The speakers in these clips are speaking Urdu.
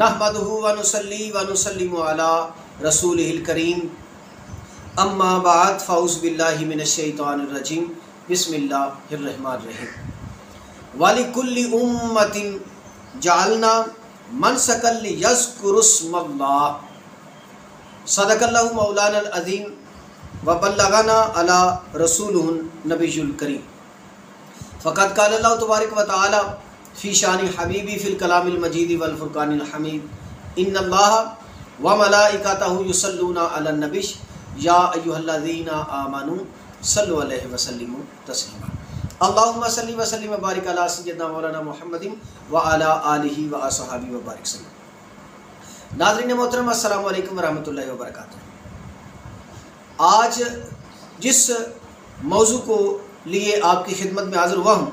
نحمدہ و نصلی و نسلم علی رسولہ الکریم اما بعد فاعوذ باللہ من الشیطان الرجیم بسم اللہ الرحمن الرحیم وَلِكُلِّ أُمَّةٍ جَعَلْنَا مَنْسَكًا لِيَذْكُرُوا اسْمَ اللَّهِ صدق اللہ مولانا العظیم وبلغنا علی رسولہ النبی الکریم فقد قال اللہ تبارک و تعالی فی شان حبیبی فی الکلام المجید والفرقان الحمید ان اللہ وملائکتہ یصلون علی النبی یا ایھا الذین آمنوا صلوا علیہ وسلموا تسلیما اللہم صلی وسلم وبارک علی سیدنا مولانا محمد وعلی آلہ واصحابہ وبارک وسلم۔ ناظرین محترم السلام علیکم ورحمۃ اللہ وبرکاتہ۔ آج جس موضوع کو لیے آپ کی خدمت میں حاضر ہوا ہوں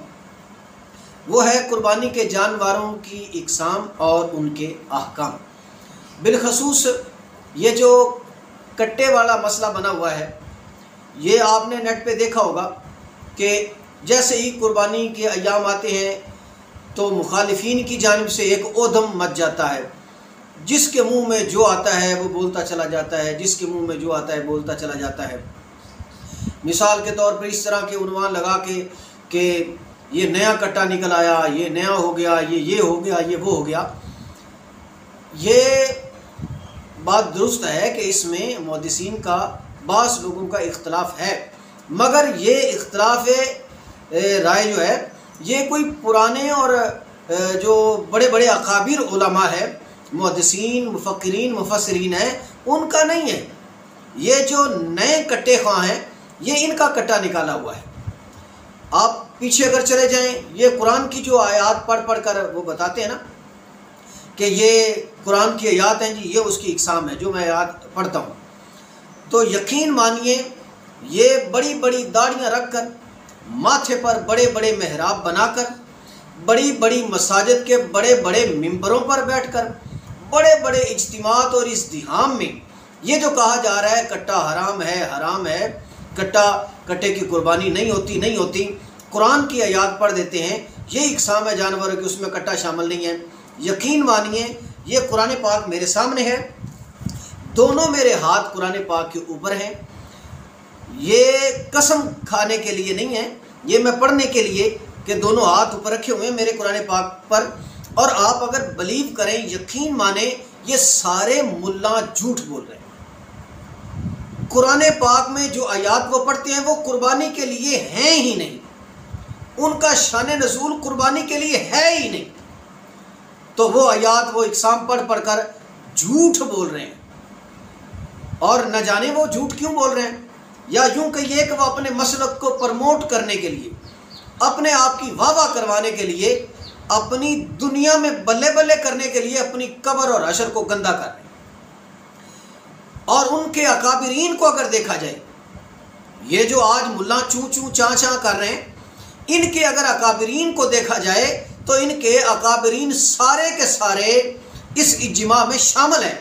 وہ ہے قربانی کے جانوروں کی اقسام اور ان کے احکام۔ بالخصوص یہ جو کٹے والا مسئلہ بنا ہوا ہے، یہ آپ نے نیٹ پہ دیکھا ہوگا کہ جیسے ہی قربانی کے ایام آتے ہیں تو مخالفین کی جانب سے ایک اودم مچ جاتا ہے، جس کے منہ میں جو آتا ہے وہ بولتا چلا جاتا ہے، جس کے منہ میں جو آتا ہے بولتا چلا جاتا ہے۔ مثال کے طور پر اس طرح کے عنوان لگا کے کہ یہ نیا کٹا نکل آیا، یہ نیا ہو گیا، یہ ہو گیا، یہ وہ ہو گیا۔ یہ بات درست ہے کہ اس میں محدثین کا بعض لوگوں کا اختلاف ہے، مگر یہ اختلاف رائے جو ہے یہ کوئی پرانے اور جو بڑے بڑے اکابر علماء ہیں، محدثین، مفکرین، مفسرین ہیں، ان کا نہیں ہے۔ یہ جو نئے کٹے خواہ ہیں یہ ان کا کٹا نکالا ہوا ہے۔ آپ پیچھے اگر چلے جائیں، یہ قرآن کی جو آیات پڑھ پڑھ کر وہ بتاتے ہیں نا کہ یہ قرآن کی آیات ہیں جی، یہ اس کی اقسام ہے جو میں آیات پڑھتا ہوں، تو یقین مانیے یہ بڑی بڑی داڑیاں رکھ کر، ماتھے پر بڑے بڑے محراب بنا کر، بڑی بڑی مساجد کے بڑے بڑے ممبروں پر بیٹھ کر، بڑے بڑے اجتماعات اور ازدحام میں یہ جو کہا جا رہا ہے کٹا حرام ہے، کٹے کی قربانی نہیں ہوتی، قرآن کی آیات پڑھ دیتے ہیں، یہ اقسام ہے جانوروں کی، اس میں کٹا شامل نہیں ہے۔ یقین مانیے یہ قرآن پاک میرے سامنے ہے، دونوں میرے ہاتھ قرآن پاک کے اوپر ہیں، یہ قسم کھانے کے لیے نہیں ہے، یہ میں پڑھنے کے لیے کہ دونوں ہاتھ اوپر رکھے ہوئے ہیں میرے قرآن پاک پر۔ اور آپ اگر بلیو کریں، یقین مانیں، یہ سارے ملا جھوٹ بول رہے ہیں۔ قرآن پاک میں جو آیات وہ پڑھتے ہیں وہ قربانی کے لیے ہیں ہی نہیں، ان کا شان نزول قربانی کے لیے ہے ہی نہیں، تو وہ آیات وہ اقسام پڑھ پڑھ کر جھوٹ بول رہے ہیں۔ اور نہ جانے وہ جھوٹ کیوں بول رہے ہیں، یا یوں کہیے کہ وہ اپنے مسلک کو پرموٹ کرنے کے لیے، اپنے آپ کی واہ واہ کروانے کے لیے، اپنی دنیا میں بلے بلے کرنے کے لیے اپنی قبر اور حشر کو گندا کر رہے ہیں۔ اور ان کے اکابرین کو اگر دیکھا جائے، یہ جو آج ملا چوں چوں چاں چاں کر رہے ہیں، ان کے اگر اکابرین کو دیکھا جائے تو ان کے اکابرین سارے کے سارے اس اجماع میں شامل ہیں،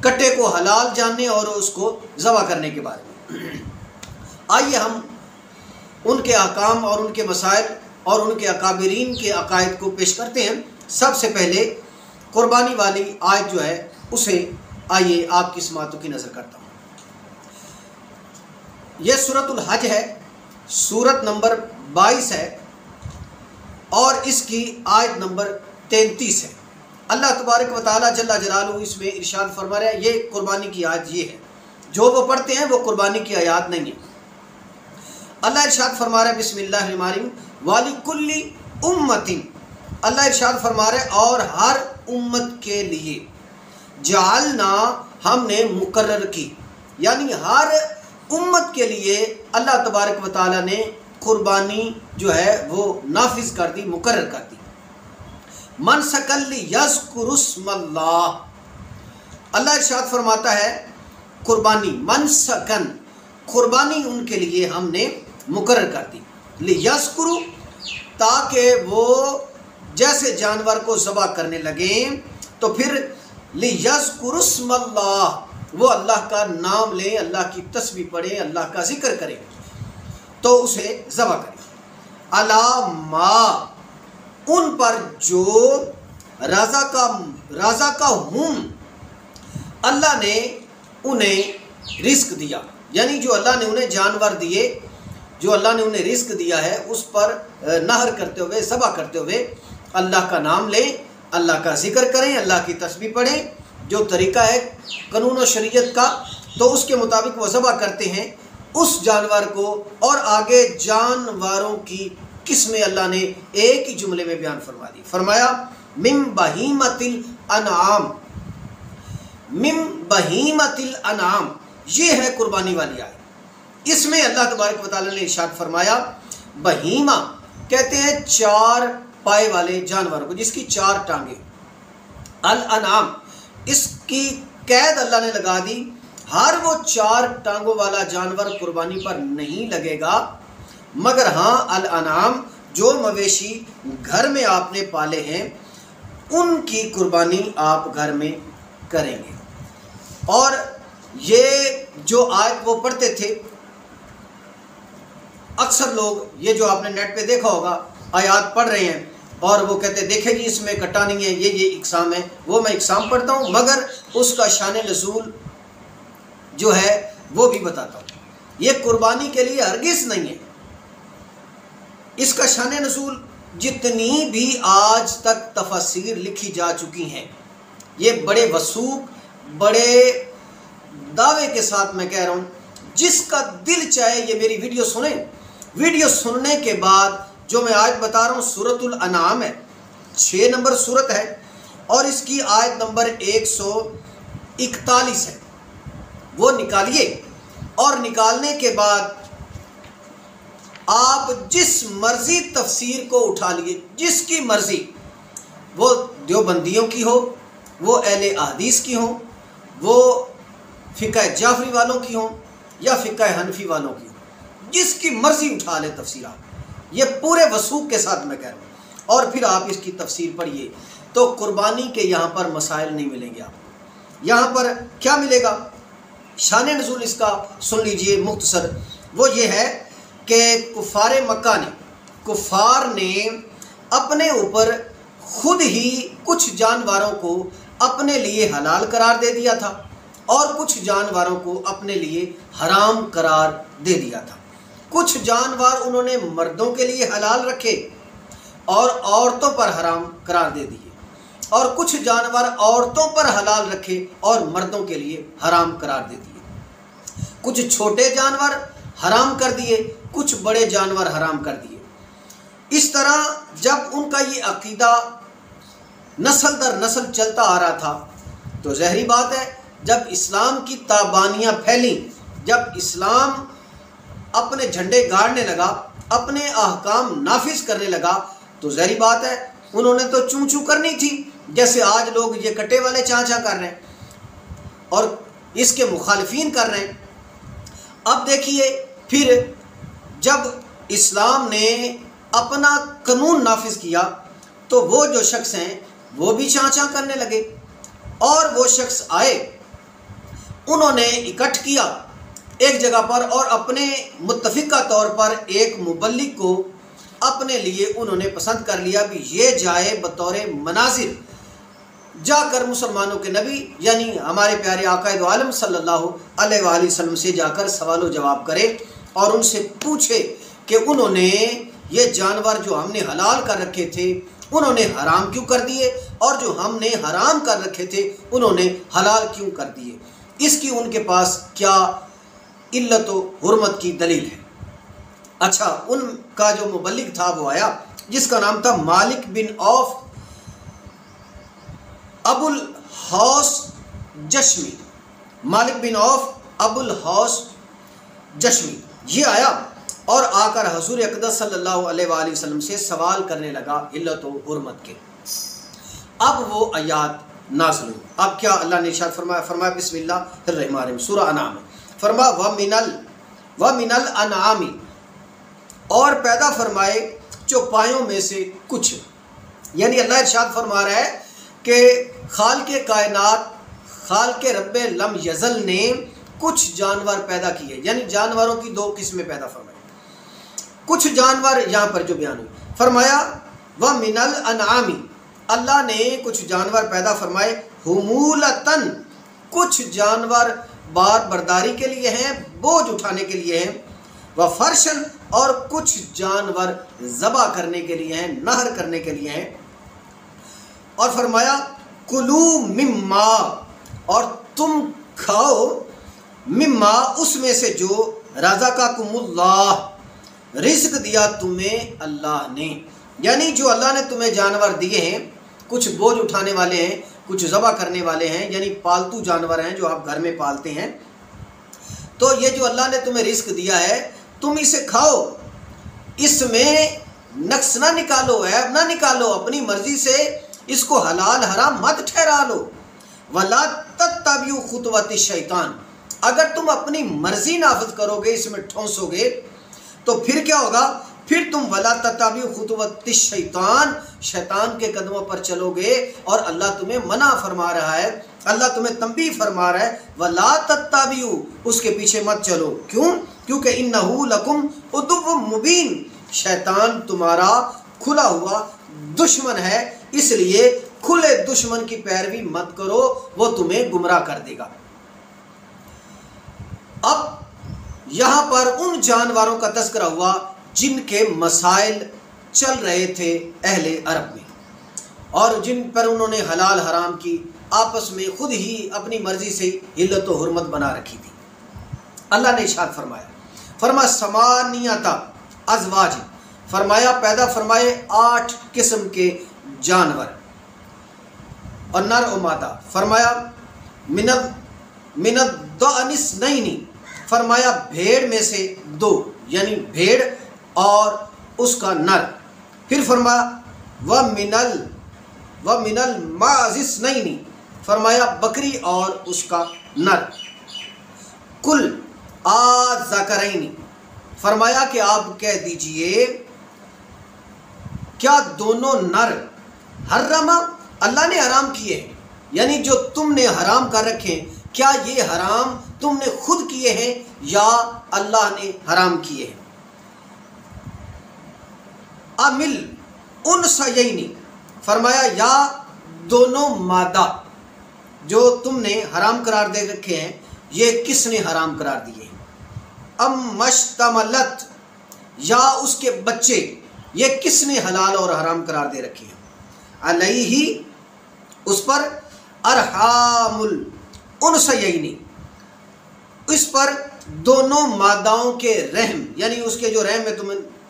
کٹے کو حلال جاننے اور اس کو ذبح کرنے کے بارے میں۔ آئیے ہم ان کے احکام اور ان کے مسائل اور ان کے اکابرین کے عقائد کو پیش کرتے ہیں۔ سب سے پہلے قربانی والی آیت جو ہے اسے آئیے آپ کی سماعتوں کی نظر کرتا ہوں۔ یہ سورۃ الحج ہے، سورت نمبر 22 ہے اور اس کی آیت نمبر 33 ہے۔ اللہ تبارک و تعالیٰ جل جلالہ اس میں ارشاد فرما رہا ہے، یہ قربانی کی آیت یہ ہے، جو وہ پڑھتے ہیں وہ قربانی کی آیات نہیں ہے۔ اللہ ارشاد فرما رہا ہے بسم اللہ الرحمن الرحیم وَلِكُلِّ أُمَّةٍ، اللہ ارشاد فرما رہا ہے اور ہر امت کے لیے، جعلنا ہم نے مقرر کی، یعنی ہر امت کے لیے اللہ تبارک و تعالیٰ نے قربانی جو ہے وہ نافذ کر دی، مقرر کر دی۔ مَنْسَكًا لِيَذْكُرُوا اسْمَ اللَّهِ، اللہ ارشاد فرماتا ہے قربانی، منسکن، قربانی ان کے لیے ہم نے مقرر کر دی، لِيَذْكُرُوا، تاکہ وہ جیسے جانور کو ذبح کرنے لگیں تو پھر لِيَذْكُرُوا اسْمَ اللَّهِ، وہ اللہ کا نام لیں، اللہ کی تسبیح پڑھیں، اللہ کا ذکر کریں تو اسے ذبح کریں۔ علی ما، ان پر جو رزقہم، اللہ نے انہیں رزق دیا، یعنی جو اللہ نے انہیں جانور دیے، جو اللہ نے انہیں رزق دیا ہے اس پر نہر کرتے ہوئے، ذبح کرتے ہوئے اللہ کا نام لیں، اللہ کا ذکر کریں، اللہ کی تسبیح پڑھیں، جو طریقہ ہے قانون و شریعت کا، تو اس کے مطابق وہ ذبح کرتے ہیں اس جانور کو، اور آگے جانوروں کی قسمیں اللہ نے ایک ہی جملے میں بیان فرما دی، فرمایا من بہیمۃ الانعام، من بہیمۃ الانعام، یہ ہے قربانی والی آیت۔ اس میں اللہ تبارک و تعالیٰ نے ارشاد فرمایا، بہیمہ کہتے ہیں 4 پائے والے جانور کو، جس کی 4 ٹانگیں، الانعام اس کی قید اللہ نے لگا دی، ہر وہ 4 ٹانگوں والا جانور قربانی پر نہیں لگے گا، مگر ہاں الانعام جو مویشی گھر میں آپ نے پالے ہیں ان کی قربانی آپ گھر میں کریں گے۔ اور یہ جو آیت وہ پڑھتے تھے، اکثر لوگ یہ جو آپ نے نیٹ پہ دیکھا ہوگا آیات پڑھ رہے ہیں اور وہ کہتے ہیں دیکھیں جی اس میں کٹا نہیں ہے، یہ اقسام ہے، وہ میں اقسام پڑھتا ہوں مگر اس کا شان نزول جو ہے وہ بھی بتاتا ہوں۔ یہ قربانی کے لیے ہرگز نہیں ہے، اس کا شان نزول جتنی بھی آج تک تفاسیر لکھی جا چکی ہیں، یہ بڑے وثوق، بڑے دعوے کے ساتھ میں کہہ رہا ہوں، جس کا دل چاہے یہ میری ویڈیو سنیں، ویڈیو سننے کے بعد جو میں آیت بتا رہا ہوں سورۃ الانعام ہے، 6 نمبر سورت ہے اور اس کی آیت نمبر 141 ہے، وہ نکالیے، اور نکالنے کے بعد آپ جس مرضی تفسیر کو اٹھا لیے، جس کی مرضی، وہ دیوبندیوں کی ہو، وہ اہل احادیث کی ہوں، وہ فقہ جعفری والوں کی ہوں یا فقہ حنفی والوں کی ہوں، جس کی مرضی اٹھا لے تفسیرات، یہ پورے وثوق کے ساتھ میں کہہ رہا ہوں، اور پھر آپ اس کی تفسیر پڑھیے تو قربانی کے یہاں پر مسائل نہیں ملیں گے آپ کو۔ یہاں پر کیا ملے گا؟ شان نزول اس کا سن لیجئے مختصر، وہ یہ ہے کہ کفار نے اپنے اوپر خود ہی کچھ جانوروں کو اپنے لیے حلال قرار دے دیا تھا اور کچھ جانوروں کو اپنے لیے حرام قرار دے دیا تھا۔ کچھ جانور انہوں نے مردوں کے لیے حلال رکھے اور عورتوں پر حرام قرار دے دیے، اور کچھ جانور عورتوں پر حلال رکھے اور مردوں کے لیے حرام قرار دے دیے۔ کچھ چھوٹے جانور حرام کر دیے، کچھ بڑے جانور حرام کر دیے۔ اس طرح جب ان کا یہ عقیدہ نسل در نسل چلتا آ رہا تھا تو ظاہری بات ہے جب اسلام کی تابانیاں پھیلیں، جب اسلام اپنے جھنڈے گاڑنے لگا، اپنے احکام نافذ کرنے لگا، تو ظاہری بات ہے انہوں نے تو چوں چوں کرنی تھی، جیسے آج لوگ یہ کٹے والے چاں چاں کر رہے ہیں اور اس کے مخالفین کر رہے ہیں۔ اب دیکھیے پھر جب اسلام نے اپنا قانون نافذ کیا تو وہ جو شخص ہیں وہ بھی چاں چاں کرنے لگے، اور وہ شخص آئے، انہوں نے اکٹھ کیا ایک جگہ پر اور اپنے متفقہ طور پر ایک مبلغ کو اپنے لیے انہوں نے پسند کر لیا بھی یہ جائے بطور مناظر، جا کر مسلمانوں کے نبی یعنی ہمارے پیارے آقا دو عالم صلی اللہ علیہ وآلہ وسلم سے جا کر سوال و جواب کرے اور ان سے پوچھے کہ انہوں نے یہ جانور جو ہم نے حلال کر رکھے تھے انہوں نے حرام کیوں کر دیے، اور جو ہم نے حرام کر رکھے تھے انہوں نے حلال کیوں کر دیے، اس کی ان کے پاس کیا علت و حرمت کی دلیل ہے۔ اچھا، ان کا جو مبلغ تھا وہ آیا جس کا نام تھا مالک بن عوف ابو الحوص جشمی، مالک بن عوف ابو الحوص جشمی، یہ آیا اور آ کر حضور اقدس صلی اللہ علیہ وآلہ وسلم سے سوال کرنے لگا علت و حرمت کے۔ اب وہ آیات نازل ہوئی۔ اب کیا اللہ نے ارشاد فرمایا بسم اللہ الرحمن الرحیم، سورہ انعام میں فرمایا وَمِنَ الْأَنْعَامِ، اور پیدا فرمائے چوپایوں میں سے کچھ، یعنی اللہ ارشاد فرما رہا ہے کہ خالق کائنات، خالق رب لم یزل نے کچھ جانور پیدا کیے، یعنی جانوروں کی 2 قسمیں پیدا فرمائی۔ کچھ جانور یہاں پر جو بیان ہوئی، فرمایا وَمِنَ الْأَنْعَامِ، اللہ نے کچھ جانور پیدا فرمائے، حمولتن، کچھ جانور بار برداری کے لیے ہیں، بوجھ اٹھانے کے لیے ہیں، وفرشن، اور کچھ جانور ذبح کرنے کے لیے ہیں، نہر کرنے کے لیے ہیں، اور فرمایا کلو مما، اور تم کھاؤ، مما، اس میں سے جو رزقکم اللہ، رزق دیا تمہیں اللہ نے، یعنی جو اللہ نے تمہیں جانور دیے ہیں، کچھ بوجھ اٹھانے والے ہیں، کچھ ذبح کرنے والے ہیں، یعنی پالتو جانور ہیں جو آپ گھر میں پالتے ہیں، تو یہ جو اللہ نے تمہیں رزق دیا ہے تم اسے کھاؤ، اس میں نقص نہ نکالو، عیب نہ نکالو، اپنی مرضی سے اس کو حلال حرام مت ٹھہرا لو، وَلَا تَتَّبِعُوا خُطُوَاتِ الشَّيْطَانِ، اگر تم اپنی مرضی نافذ کرو گے، اس میں ٹھونسو گے، تو پھر کیا ہوگا؟ پھر تم وَلَا تَتَّبِعُوا خُطُوَاتِ الشَّيْطَانِ، شیطان کے قدموں پر چلو گے، اور اللہ تمہیں منع فرما رہا ہے، اللہ تمہیں تنبیہ فرما رہا ہے، وَلَا تَتَّبِعُوا، اس کے پیچھے مت چلو، کیوں؟ کیونکہ اِنَّهُ لَكُمْ عَدُوٌّ مُبِينٌ، شیطان تمہارا کھلا ہوا دشمن ہے، اس لیے کھلے دشمن کی پیروی مت کرو، وہ تمہیں گمراہ کر دے گا۔ اب یہاں پر ان جانوروں کا تذکرہ ہوا جن کے مسائل چل رہے تھے اہل عرب میں، اور جن پر انہوں نے حلال حرام کی آپس میں خود ہی اپنی مرضی سے حلت و حرمت بنا رکھی تھی۔ اللہ نے ارشاد فرمایا سمانیت ازواج، فرمایا پیدا فرمائے 8 قسم کے جانور اور نر و مادہ، فرمایا من الضأن اثنین، فرمایا بھیڑ میں سے 2، یعنی بھیڑ اور اس کا نر، پھر فرمایا وَمِنَ الْمَعْزِ اثْنَيْنِ، فرمایا بکری اور اس کا نر، کل آذکرین، فرمایا کہ آپ کہہ دیجئے کیا دونوں نر حرم، اللہ نے حرام کیے ہیں، یعنی جو تم نے حرام کر رکھے، کیا یہ حرام تم نے خود کیے ہیں یا اللہ نے حرام کیے ہیں؟ امل انثیین، فرمایا یا دونوں مادہ جو تم نے حرام قرار دے رکھے ہیں، یہ کس نے حرام قرار دیے ہیں؟ ام مشتملت، یا اس کے بچے، یہ کس نے حلال اور حرام قرار دے رکھے ہیں؟ علیہ، اس پر، ارحام الانثیین، اس پر دونوں ماداؤں کے رحم، یعنی اس کے جو رحم میں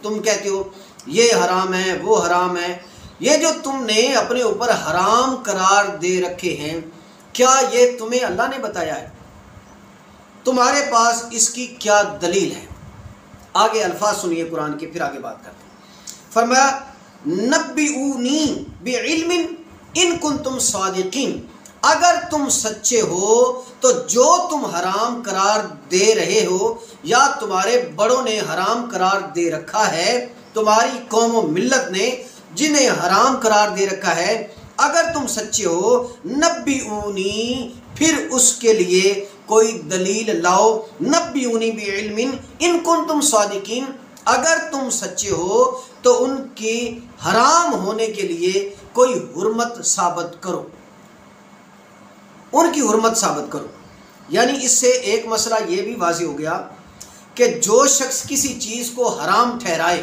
تم کہتے ہو یہ حرام ہے وہ حرام ہے، یہ جو تم نے اپنے اوپر حرام قرار دے رکھے ہیں، کیا یہ تمہیں اللہ نے بتایا ہے؟ تمہارے پاس اس کی کیا دلیل ہے؟ آگے الفاظ سنیے قرآن کے، پھر آگے بات کرتے ہیں۔ فرمایا نبئونی بعلم ان کنتم صادقین، اگر تم سچے ہو تو جو تم حرام قرار دے رہے ہو یا تمہارے بڑوں نے حرام قرار دے رکھا ہے، تمہاری قوم و ملت نے جنہیں حرام قرار دے رکھا ہے، اگر تم سچے ہو، نبئونی، پھر اس کے لیے کوئی دلیل لاؤ، نبئونی بعلم ان کنتم صادقین، اگر تم سچے ہو تو ان کی حرام ہونے کے لیے کوئی حرمت ثابت کرو، ان کی حرمت ثابت کرو۔ یعنی اس سے ایک مسئلہ یہ بھی واضح ہو گیا کہ جو شخص کسی چیز کو حرام ٹھہرائے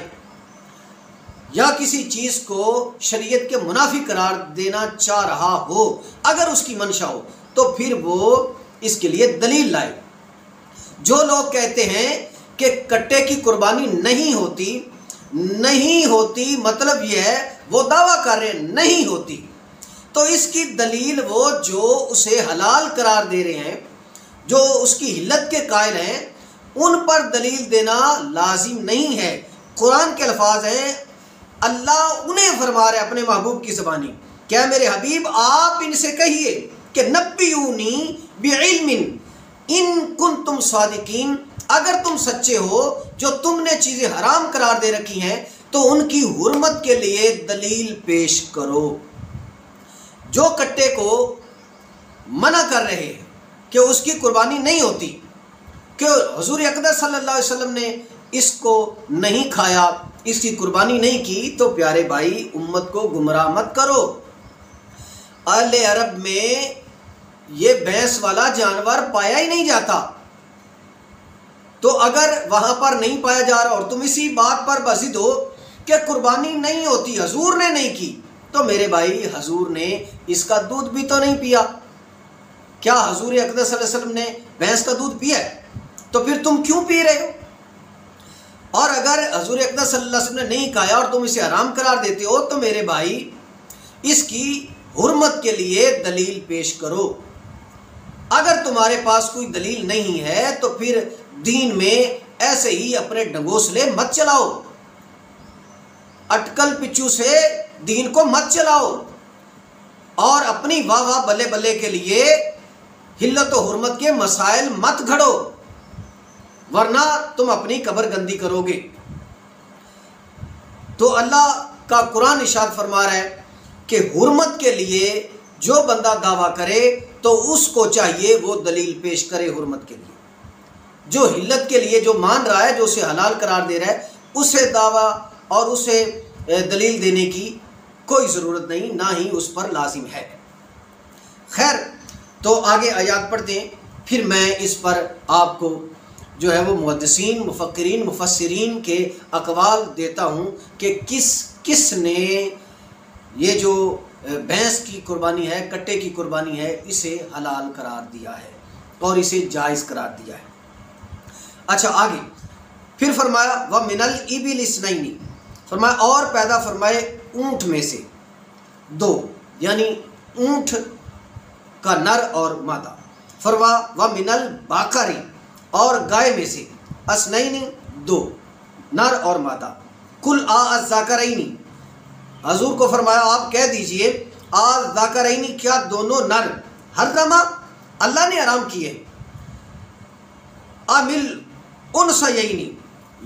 یا کسی چیز کو شریعت کے منافی قرار دینا چاہ رہا ہو، اگر اس کی منشا ہو تو پھر وہ اس کے لیے دلیل لائے۔ جو لوگ کہتے ہیں کہ کٹے کی قربانی نہیں ہوتی، مطلب یہ ہے وہ دعویٰ کر رہے نہیں ہوتی، تو اس کی دلیل وہ جو اسے حلال قرار دے رہے ہیں، جو اس کی حلت کے قائل ہیں، ان پر دلیل دینا لازم نہیں ہے۔ قرآن کے الفاظ ہیں، اللہ انہیں فرما رہے اپنے محبوب کی زبانی، کیا میرے حبیب آپ ان سے کہیے کہ نبئونی بعلم ان کنتم صادقین، اگر تم سچے ہو، جو تم نے چیزیں حرام قرار دے رکھی ہیں تو ان کی حرمت کے لیے دلیل پیش کرو۔ جو کٹے کو منع کر رہے ہیں کہ اس کی قربانی نہیں ہوتی، کہ حضور اقدس صلی اللہ علیہ وسلم نے اس کو نہیں کھایا، اس کی قربانی نہیں کی، تو پیارے بھائی امت کو گمراہ مت کرو، اہل عرب میں یہ بھینس والا جانور پایا ہی نہیں جاتا، تو اگر وہاں پر نہیں پایا جا رہا اور تم اسی بات پر بضد ہو کہ قربانی نہیں ہوتی، حضور نے نہیں کی، تو میرے بھائی حضور نے اس کا دودھ بھی تو نہیں پیا۔ کیا حضور اقدس صلی اللہ علیہ وسلم نے بھینس کا دودھ پیا ہے؟ تو پھر تم کیوں پی رہے ہو؟ اور اگر حضور اقدس صلی اللہ علیہ وسلم نے نہیں کھایا اور تم اسے حرام قرار دیتے ہو تو میرے بھائی اس کی حرمت کے لیے دلیل پیش کرو۔ اگر تمہارے پاس کوئی دلیل نہیں ہے تو پھر دین میں ایسے ہی اپنے ڈنگوسلے مت چلاؤ، اٹکل پچو سے دین کو مت چلاؤ، اور اپنی واہ واہ بلے بلے کے لیے حلت و حرمت کے مسائل مت گھڑو، ورنہ تم اپنی قبر گندی کرو گے۔ تو اللہ کا قرآن ارشاد فرما رہا ہے کہ حرمت کے لیے جو بندہ دعویٰ کرے تو اس کو چاہیے وہ دلیل پیش کرے حرمت کے لیے۔ جو حلت کے لیے جو مان رہا ہے، جو اسے حلال قرار دے رہا ہے، اسے دعویٰ اور اسے دلیل دینے کی کوئی ضرورت نہیں، نہ ہی اس پر لازم ہے۔ خیر، تو آگے آیات پڑھتے ہیں، پھر میں اس پر آپ کو جو ہے وہ محدثین، مفکرین، مفسرین کے اقوال دیتا ہوں کہ کس نے یہ جو بھینس کی قربانی ہے، کٹے کی قربانی ہے، اسے حلال قرار دیا ہے اور اسے جائز قرار دیا ہے۔ اچھا آگے پھر فرمایا وَمِنَ الْإِبِلِ اثْنَيْنِ، فرمایا اور پیدا فرمائے اونٹ میں سے دو، یعنی اونٹ کا نر اور مادہ۔ فرمایا وَمِنَ الْبَقَرِ، اور گائے میں سے اثنین، دو، نر اور مادہ۔ قُلْ الذَّكَرَيْنِ، حضور کو فرمایا آپ کہہ دیجئے الذَّكَرَيْنِ، کیا دونوں نر حرما اللہ نے حرام کیے، ام الانثیین،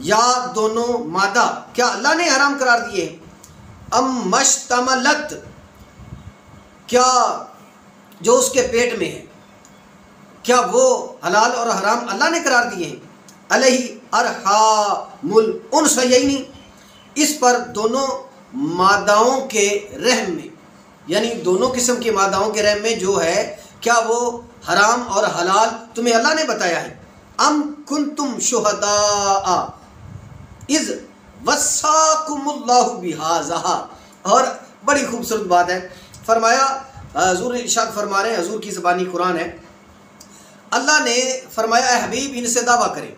یا دونوں مادہ کیا اللہ نے حرام قرار دیے، ام مشتملت، کیا جو اس کے پیٹ میں ہے کیا وہ حلال اور حرام اللہ نے قرار دیے ہیں، علیہ ارحام الانثیین، اس پر دونوں ماداؤں کے رحم میں، یعنی دونوں قسم کی ماداؤں کے رحم میں جو ہے، کیا وہ حرام اور حلال تمہیں اللہ نے بتایا ہے۔ ام کنتم شہداء اذ وصاکم اللہ بہذا، اور بڑی خوبصورت بات ہے، فرمایا حضور ارشاد فرما رہے ہیں، حضور کی زبانی قرآن ہے، اللہ نے فرمایا اے حبیب ان سے دعویٰ کریں،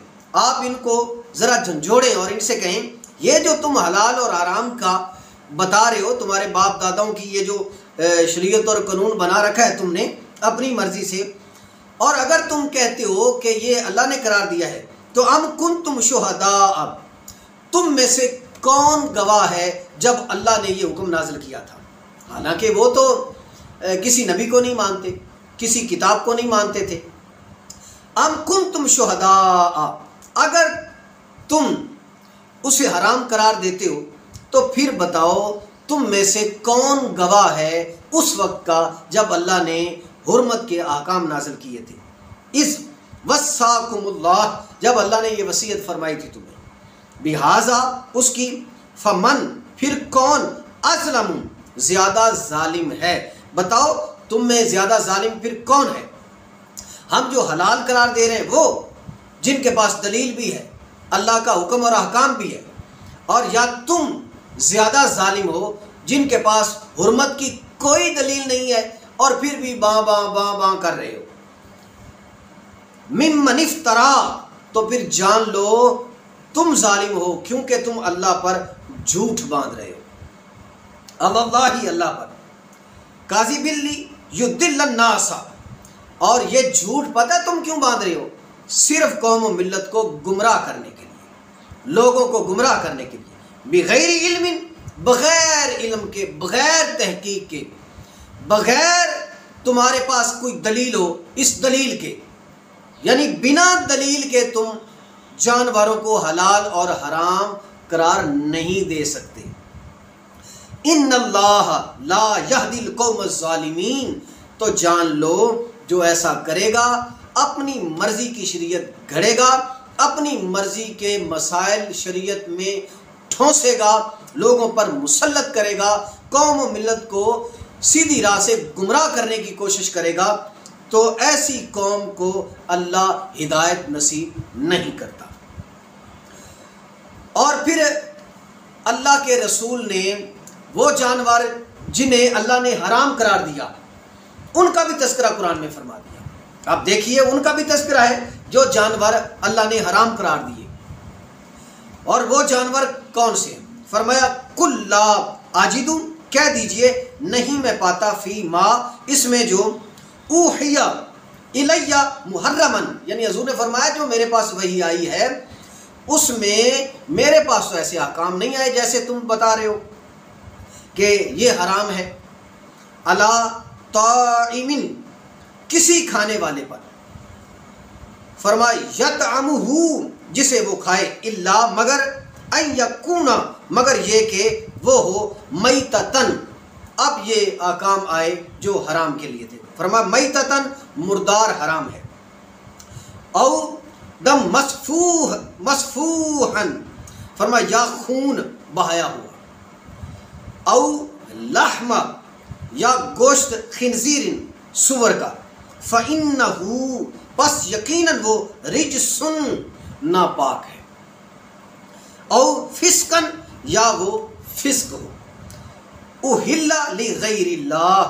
آپ ان کو ذرا جھنجھوڑیں اور ان سے کہیں یہ جو تم حلال اور حرام کا بتا رہے ہو، تمہارے باپ داداؤں کی یہ جو شریعت اور قانون بنا رکھا ہے تم نے اپنی مرضی سے، اور اگر تم کہتے ہو کہ یہ اللہ نے قرار دیا ہے تو ام کنتم شہداء، تم میں سے کون گواہ ہے جب اللہ نے یہ حکم نازل کیا تھا؟ حالانکہ وہ تو کسی نبی کو نہیں مانتے، کسی کتاب کو نہیں مانتے تھے۔ ام کنتم شہداء، اگر تم اسے حرام قرار دیتے ہو تو پھر بتاؤ تم میں سے کون گواہ ہے اس وقت کا جب اللہ نے حرمت کے احکام نازل کیے تھے، اس وصاکم اللہ، جب اللہ نے یہ وصیت فرمائی تھی تمہیں، بہذا اس کی، فمن پھر کون، اظلم زیادہ ظالم ہے، بتاؤ تم میں زیادہ ظالم پھر کون ہے۔ ہم جو حلال قرار دے رہے ہیں وہ جن کے پاس دلیل بھی ہے، اللہ کا حکم اور احکام بھی ہے، اور یا تم زیادہ ظالم ہو جن کے پاس حرمت کی کوئی دلیل نہیں ہے اور پھر بھی باں باں باں باں کر رہے ہو۔ ممن افترا، تو پھر جان لو تم ظالم ہو کیونکہ تم اللہ پر جھوٹ باندھ رہے ہو، اللہ اللہ پر، کاذب یضل الناس، اور یہ جھوٹ پتہ تم کیوں باندھ رہے ہو، صرف قوم و ملت کو گمراہ کرنے کے لیے، لوگوں کو گمراہ کرنے کے لیے، بغیر علم، بغیر علم کے، بغیر تحقیق کے، بغیر تمہارے پاس کوئی دلیل ہو، اس دلیل کے، یعنی بنا دلیل کے تم جانوروں کو حلال اور حرام قرار نہیں دے سکتے۔ ان اللہ لا یہدی القوم الظالمین، تو جان لو جو ایسا کرے گا اپنی مرضی کی شریعت گھڑے گا، اپنی مرضی کے مسائل شریعت میں ٹھونسے گا، لوگوں پر مسلط کرے گا، قوم و ملت کو سیدھی راہ سے گمراہ کرنے کی کوشش کرے گا تو ایسی قوم کو اللہ ہدایت نصیب نہیں کرتا۔ اور پھر اللہ کے رسول نے وہ جانور جنہیں اللہ نے حرام قرار دیا ان کا بھی تذکرہ قرآن میں فرما دیا۔ آپ دیکھیے ان کا بھی تذکرہ ہے جو جانور اللہ نے حرام قرار دیے، اور وہ جانور کون سے؟ فرمایا کل لا آجدو، کہہ دیجئے نہیں میں پاتا فی ما، اس میں جو اوحیا الیہ محرمن، یعنی حضور نے فرمایا جو میرے پاس وحی آئی ہے اس میں میرے پاس تو ایسے احکام نہیں آئے جیسے تم بتا رہے ہو کہ یہ حرام ہے، علی طاعم، کسی کھانے والے پر، فرمایا یطعمہ، جسے وہ کھائے، الا مگر، ان یکون، مگر یہ کہ وہ ہو، میتتن، اب یہ احکام آئے جو حرام کے لیے تھے، فرمایا میتتن، مردار حرام ہے، او دم مسفوحن، فرمایا یا خون بہایا ہوا، او لحم، یا گوشت، خنزیر، سور کا، فَإِنَّهُ، پس یقیناً وہ، رجسن، ناپاک ہے، او فسقن، یا وہ فسق ہو، اہل لغیر اللہ،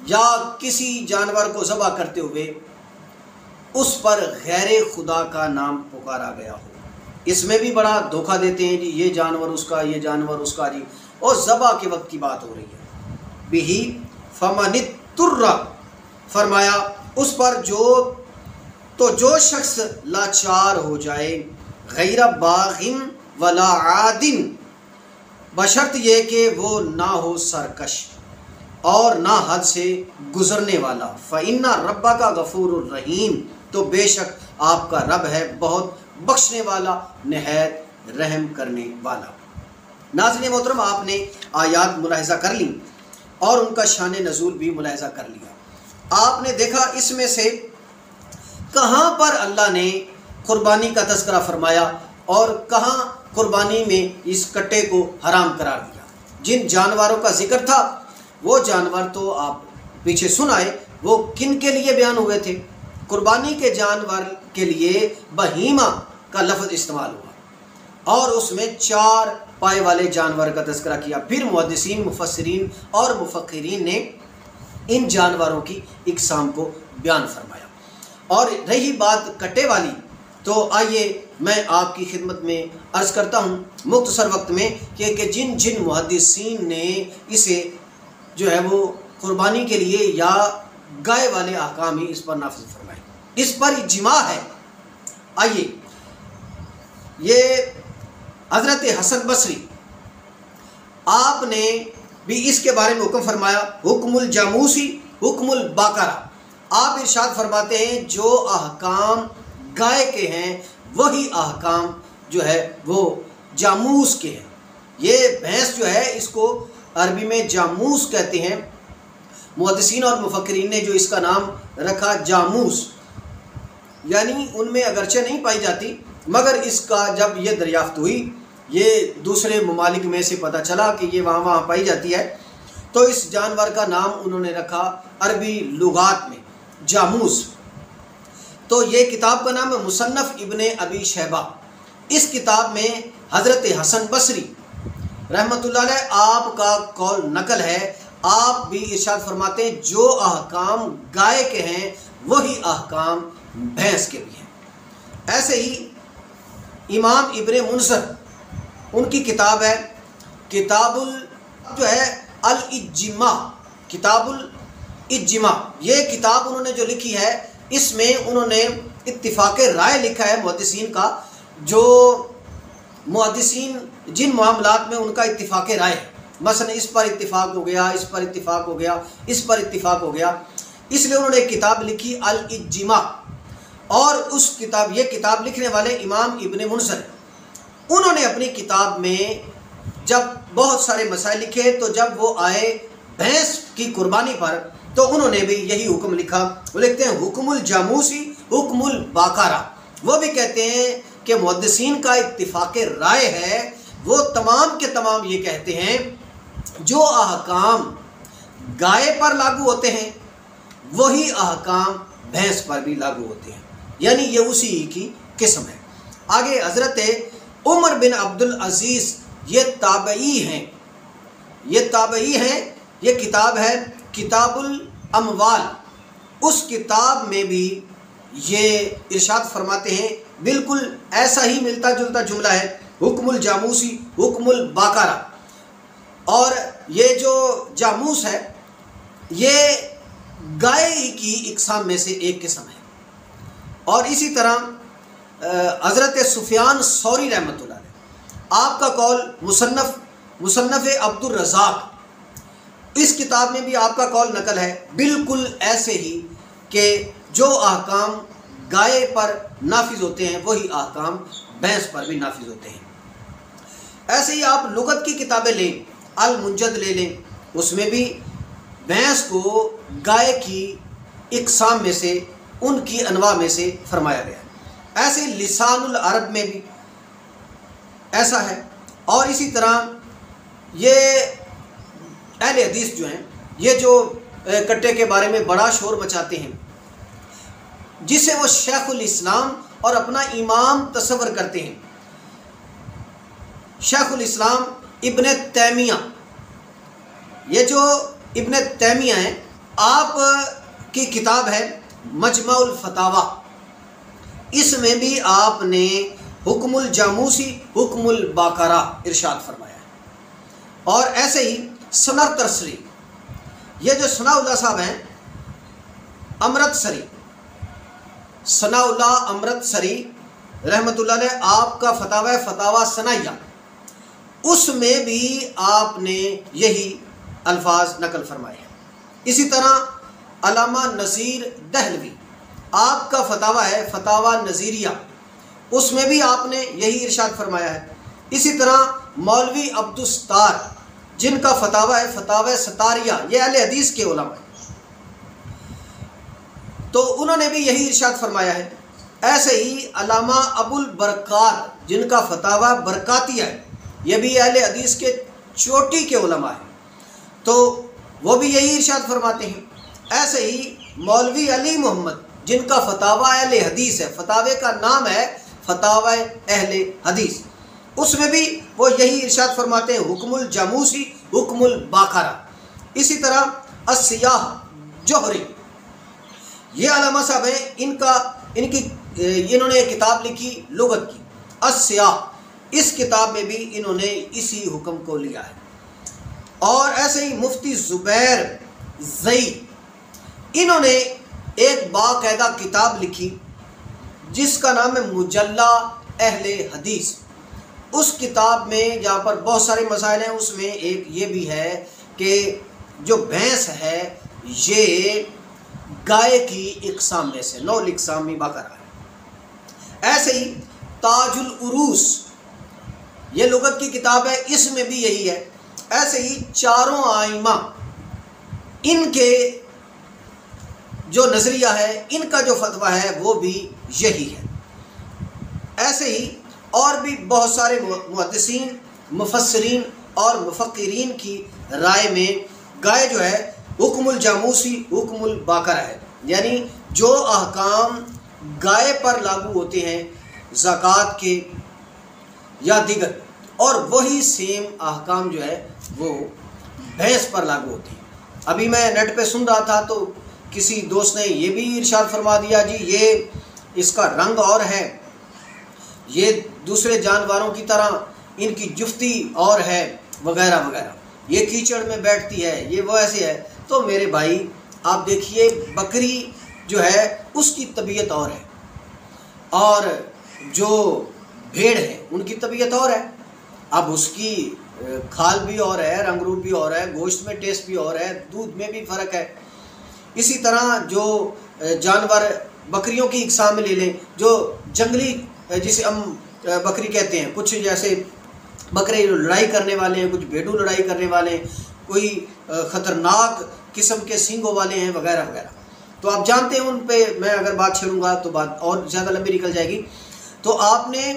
یا کسی جانور کو ذبح کرتے ہوئے اس پر غیر خدا کا نام پکارا گیا ہو۔ اس میں بھی بڑا دھوکہ دیتے ہیں جی یہ جانور اس کا، یہ جانور اس کا، جی اور ذبح کے وقت کی بات ہو رہی ہے۔ بہی فمن اضطر، فرمایا اس پر جو شخص لاچار ہو جائے، غیر باغ ولا عاد، بشرط یہ کہ وہ نہ ہو سرکش اور نہ حد سے گزرنے والا، فإن ربک غفور الرحیم، تو بے شک آپ کا رب ہے بہت بخشنے والا، نہایت رحم کرنے والا۔ ناظرین محترم، آپ نے آیات ملاحظہ کر لی اور ان کا شان نزول بھی ملاحظہ کر لیا۔ آپ نے دیکھا اس میں سے کہاں پر اللہ نے قربانی کا تذکرہ فرمایا اور کہاں قربانی میں اس کٹے کو حرام قرار دیا۔ جن جانوروں کا ذکر تھا وہ جانور تو آپ پیچھے سنائے، وہ کن کے لیے بیان ہوئے تھے؟ قربانی کے جانور کے لیے بہیمہ کا لفظ استعمال ہوا اور اس میں 4 پائے والے جانور کا تذکرہ کیا۔ پھر محدثین، مفسرین اور مفکرین نے ان جانوروں کی اقسام کو بیان فرمایا۔ اور رہی بات کٹے والی، تو آئیے میں آپ کی خدمت میں عرض کرتا ہوں مختصر وقت میں کہ جن محدثین نے اسے جو ہے وہ قربانی کے لیے یا گائے والے احکام ہی اس پر نافذ فرمائے، اس پر اجماع ہے۔ آئیے، یہ حضرت حسن بصری آپ نے بھی اس کے بارے میں حکم فرمایا، حکم الجاموسی حکم البقرہ۔ آپ ارشاد فرماتے ہیں جو احکام گائے کے ہیں وہی احکام جو ہے وہ جاموس کے ہیں۔ یہ بھینس جو ہے اس کو عربی میں جاموس کہتے ہیں، محدثین اور مفکرین نے جو اس کا نام رکھا جاموس، یعنی ان میں اگرچہ نہیں پائی جاتی مگر اس کا جب یہ دریافت ہوئی، یہ دوسرے ممالک میں سے پتہ چلا کہ یہ وہاں پائی جاتی ہے، تو اس جانور کا نام انہوں نے رکھا عربی لغات میں جاموس۔ تو یہ کتاب کا نام ہے مصنف ابن ابی شیبہ۔ اس کتاب میں حضرت حسن بصری رحمۃ اللہ علیہ آپ کا قول نقل ہے، آپ بھی ارشاد فرماتے ہیں جو احکام گائے کے ہیں وہی احکام بھینس کے بھی ہیں۔ ایسے ہی امام ابن منذر، ان کی کتاب ہے کتاب الاجماع، کتاب الاجماع، یہ کتاب انہوں نے جو لکھی ہے اس میں انہوں نے اتفاق رائے لکھا ہے محدثین کا، جو محدثین جن معاملات میں ان کا اتفاق رائے ہے، مثلا اس پر اتفاق ہو گیا، اس پر اتفاق ہو گیا، اس پر اتفاق ہو گیا، اس لیے انہوں نے ایک کتاب لکھی الاجماع۔ اور یہ کتاب لکھنے والے امام ابن منذر، انہوں نے اپنی کتاب میں جب بہت سارے مسائل لکھے تو جب وہ آئے بھینس کی قربانی پر تو انہوں نے بھی یہی حکم لکھا۔ وہ لکھتے ہیں حکم الجاموسی حکم البقرہ۔ وہ بھی کہتے ہیں کہ محدثین کا اتفاق رائے ہے، وہ تمام کے تمام یہ کہتے ہیں جو احکام گائے پر لاگو ہوتے ہیں وہی احکام بھینس پر بھی لاگو ہوتے ہیں، یعنی یہ اسی کی قسم ہے۔ آگے حضرت عمر بن عبد العزیز یہ تابعی ہیں، یہ کتاب ہے کتاب الاموال، اس کتاب میں بھی یہ ارشاد فرماتے ہیں، بالکل ایسا ہی ملتا جلتا جملہ ہے، حکم الجاموسی حکم الباقرہ۔ اور یہ جو جاموس ہے یہ گائے کی اقسام میں سے ایک قسم ہے۔ اور اسی طرح حضرت سفیان ثوری رحمۃ اللہ علیہ، آپ کا قول مصنف عبد الرزاق، اس کتاب میں بھی آپ کا قول نقل ہے، بالکل ایسے ہی کہ جو احکام گائے پر نافذ ہوتے ہیں وہی احکام بھینس پر بھی نافذ ہوتے ہیں۔ ایسے ہی آپ لغت کی کتابیں لیں، المنجد لے لیں، اس میں بھی بھینس کو گائے کی اقسام میں سے، ان کی انواع میں سے فرمایا گیا ہے۔ ایسے لسان العرب میں بھی ایسا ہے۔ اور اسی طرح یہ اہل حدیث جو ہیں، یہ جو کٹے کے بارے میں بڑا شور مچاتے ہیں، جسے وہ شیخ الاسلام اور اپنا امام تصور کرتے ہیں، شیخ الاسلام ابن تیمیہ، یہ جو ابن تیمیہ ہیں، آپ کی کتاب ہے مجمع الفتاوی، اس میں بھی آپ نے حکم الجاموسی حکم الباقرہ ارشاد فرمایا ہے۔ اور ایسے ہی ثنا ترسری، یہ جو ثناء اللہ صاحب ہیں امرتسری، ثناء اللہ امرتسری رحمۃ اللہ علیہ، آپ کا فتاوی ثنائیہ، اس میں بھی آپ نے یہی الفاظ نقل فرمائے ہیں۔ اسی طرح علامہ نذیر دہلوی، آپ کا فتاوی ہے فتاوی نذیریہ، اس میں بھی آپ نے یہی ارشاد فرمایا ہے۔ اسی طرح مولوی عبدالستار، جن کا فتاوی ہے فتاوی ستاریہ، یہ اہل حدیث کے علماء ہیں، تو انہوں نے بھی یہی ارشاد فرمایا ہے۔ ایسے ہی علامہ ابو البرکات، جن کا فتاوی برکاتیہ ہے، یہ بھی اہل حدیث کے چوٹی کے علماء ہیں، تو وہ بھی یہی ارشاد فرماتے ہیں۔ ایسے ہی مولوی علی محمد، جن کا فتاوی اہل حدیث ہے، فتاوی کا نام ہے فتاوی اہل حدیث، اس میں بھی وہ یہی ارشاد فرماتے ہیں، حکم الجاموسی حکم الباقرہ۔ اسی طرح السیاح جوہری، یہ علامہ صاحب ہیں، انہوں نے کتاب لکھی لغت کی السیاح، اس کتاب میں بھی انہوں نے اسی حکم کو لیا ہے۔ اور ایسے ہی مفتی زبیر زئی، انہوں نے ایک باقاعدہ کتاب لکھی جس کا نام ہے مجلہ اہل حدیث۔ اس کتاب میں جہاں پر بہت سارے مسائل ہیں، اس میں ایک یہ بھی ہے کہ جو بھینس ہے یہ گائے کی اقسام میں سے، 9 اقسام میں بقرہ ہے۔ ایسے ہی تاج العروس، یہ لغت کی کتاب ہے، اس میں بھی یہی ہے۔ ایسے ہی چاروں آئمہ، ان کے جو نظریہ ہے، ان کا جو فتویٰ ہے وہ بھی یہی ہے۔ ایسے ہی اور بھی بہت سارے محدثین، مفسرین اور مفکرین کی رائے میں گائے جو ہے حکم الجاموسی حکم الباقرہ ہے، یعنی جو احکام گائے پر لاگو ہوتے ہیں زکوٰۃ کے یا دیگر، اور وہی سیم احکام جو ہے وہ بھینس پر لاگو ہوتے ہیں۔ ابھی میں نیٹ پہ سن رہا تھا تو کسی دوست نے یہ بھی ارشاد فرما دیا، جی یہ اس کا رنگ اور ہے، یہ دوسرے جانوروں کی طرح ان کی جفتی اور ہے، وغیرہ وغیرہ، یہ کیچڑ میں بیٹھتی ہے، یہ وہ ایسے ہے۔ تو میرے بھائی آپ دیکھیے، بکری جو ہے اس کی طبیعت اور ہے، اور جو بھیڑ ہے ان کی طبیعت اور ہے۔ اب اس کی کھال بھی اور ہے، رنگ روپ بھی اور ہے، گوشت میں ٹیسٹ بھی اور ہے، دودھ میں بھی فرق ہے۔ اسی طرح جو جانور بکریوں کی اقسام میں لے لیں، جو جنگلی جسے ہم بکری کہتے ہیں، کچھ جیسے بکرے لڑائی کرنے والے ہیں، کچھ بھیڈو لڑائی کرنے والے ہیں، کوئی خطرناک قسم کے سینگوں والے ہیں، وغیرہ وغیرہ۔ تو آپ جانتے ہیں ان پہ میں اگر بات چھیڑوں گا تو بات اور زیادہ لمبی نکل جائے گی۔ تو آپ نے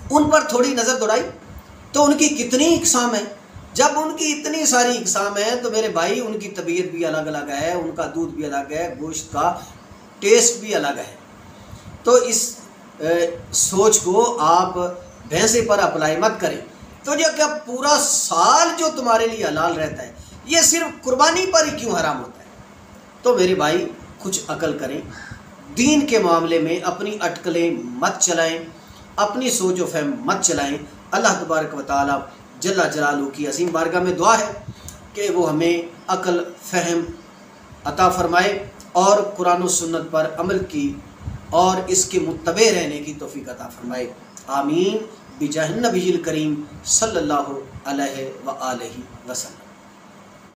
ان پر تھوڑی نظر دوڑائی تو ان کی کتنی اقسام ہیں، جب ان کی اتنی ساری اقسام ہیں تو میرے بھائی ان کی طبیعت بھی الگ الگ ہے، ان کا دودھ بھی الگ ہے، گوشت کا ٹیسٹ بھی الگ ہے۔ تو اس سوچ کو آپ بھینسے پر اپلائی مت کریں۔ تو جو کیا پورا سال جو تمہارے لیے حلال رہتا ہے یہ صرف قربانی پر ہی کیوں حرام ہوتا ہے؟ تو میرے بھائی کچھ عقل کریں، دین کے معاملے میں اپنی اٹکلیں مت چلائیں، اپنی سوچ و فہم مت چلائیں۔ اللہ تبارک و تعالی جل جلالہ کی عظیم بارگاہ میں دعا ہے کہ وہ ہمیں عقل فہم عطا فرمائے اور قرآن و سنت پر عمل کی اور اس کے متبع رہنے کی توفیق عطا فرمائے۔ آمین بجاہ النبی الکریم صلی اللہ علیہ وآلہ وسلم۔